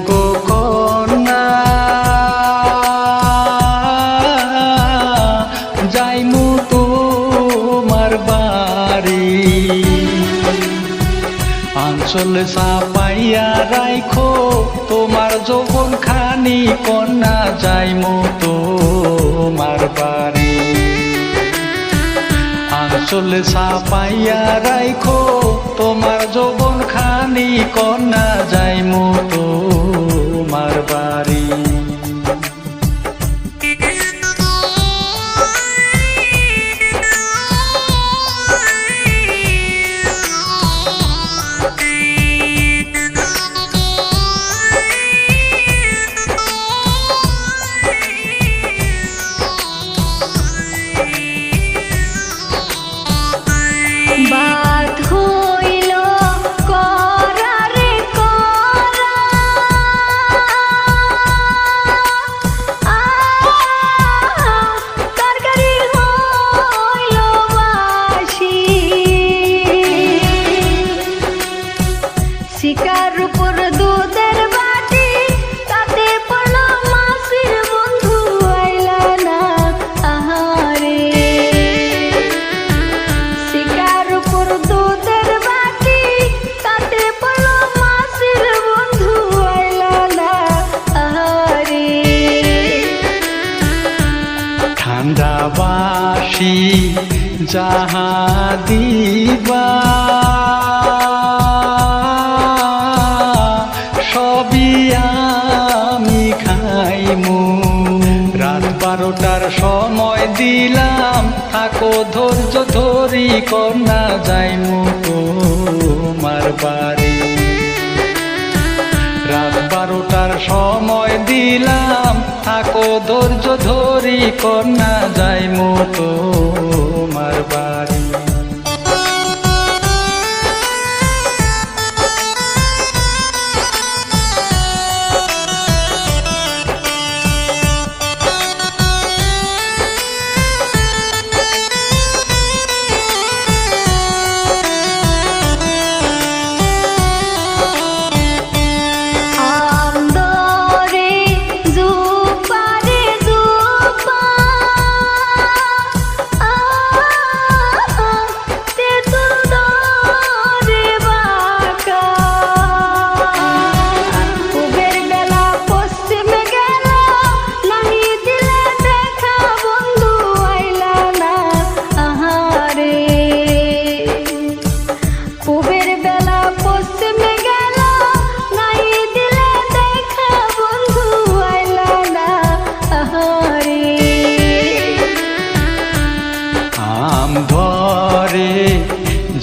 গো কন্যা, যাইমু তোমার বাড়ি। আঞ্চল চাপাইয়া রাইখো তোমার যৌবন খানি কন্যা, যাইমু তোমার বাড়ি। আঞ্চল চাপাইয়া রাইখো তোমার যৌবন খানি কন্যা, যাইমু তোমার বাড়ি। বাত হইল করা রে করা, তরকারি হইল বাসি। শিকার উপর দুধের বাটি, তাতে পড়ল মাসির বন্ধু আইলা না আহারে। শিকার উপর দুধের বাটি, তাতে পড়ল মাসির বন্ধু আইলা না আহারে। ঠান্ডা বাসি যাহা দিবা, সবই আমি খাইমু। রাত 12টার সময় দিলাম, থাকো ধৈর্য ধরি কন্যা, যাইমু তোমার বাড়ি। রাত 12টার সময় দিলাম, থাকো ধৈর্য ধরি কন্যা, যাইমু তোমার বাড়ি। আমদরে জুপারে জুপা, তেঁতুল দরে বাঁকা। পূবের বেলা পশ্চিমে গেল, নাহি দিলে দেখা বন্ধু আইলা না আহারে। পূবের বেলা পশ্চিমে গেল, নাই দিলে দেখা বন্ধু আইলা না আহারে। আম ধরে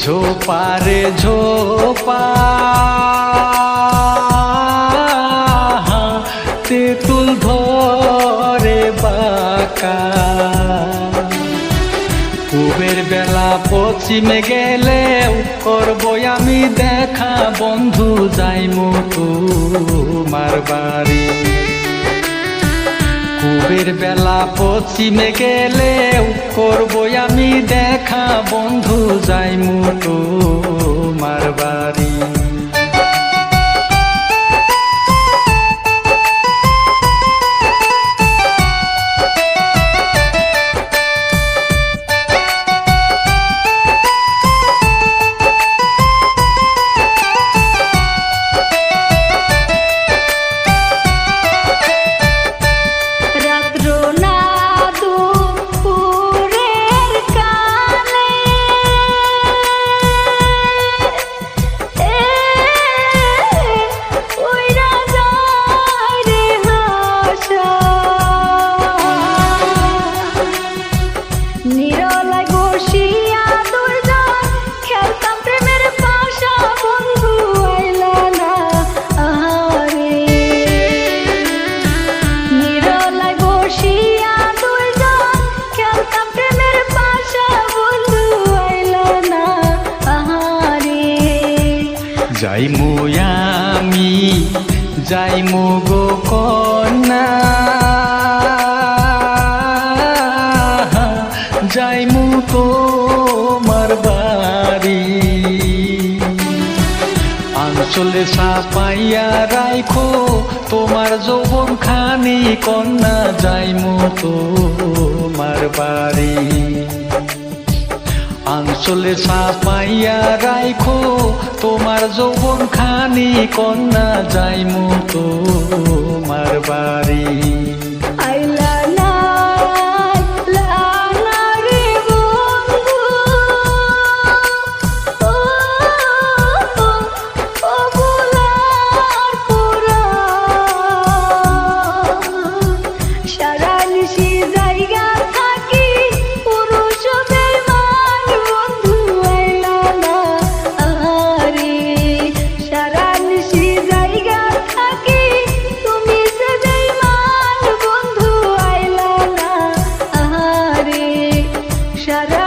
ঝোপারে ঝোপা, তেঁতুল ধরে বাঁকা। পূবের বেলা পশ্চিমে গেলেও করবো আমি দেখা বন্ধু, যাইমু তোমার বাড়ি। পূবের বেলা পশ্চিমে গেলেও করবো আমি দেখা বন্ধু, যাইমু তোমার বাড়ি। রাত্র না দুপুরের কালে, উইরা যায় রে হাসা। নিরলায় বসিয়া দুইজন খেলতাম প্রেমের পাশা, বন্ধু আইলা না আহারে। নিরলায় বসিয়া দুইজন খেলতাম প্রেমের পাশা, বন্ধু আইলা না আহারে। যাইমু আমি, যাইমু গো কন্যা, যাইমু তোমার বাড়ি। আঞ্চলে সাপাইয়া রাইখো তোমার যৌবন খানি কন্যা যাইমু তোমার বাড়ি আঞ্চলে সাপাইয়া রাইখো তোমার যৌবন খানি কন্যা যাইমু তোমার বাড়ি আইলা না লানা রে বন্ধু ও ও বুলার পুরা সারা নিশি জায়গা থাকি পুরুষ বেমান বন্ধু আইলা না আরে সারা নিশি জায়গা থাকি তুমি যে বেমান বন্ধু আইলা না আরে সারা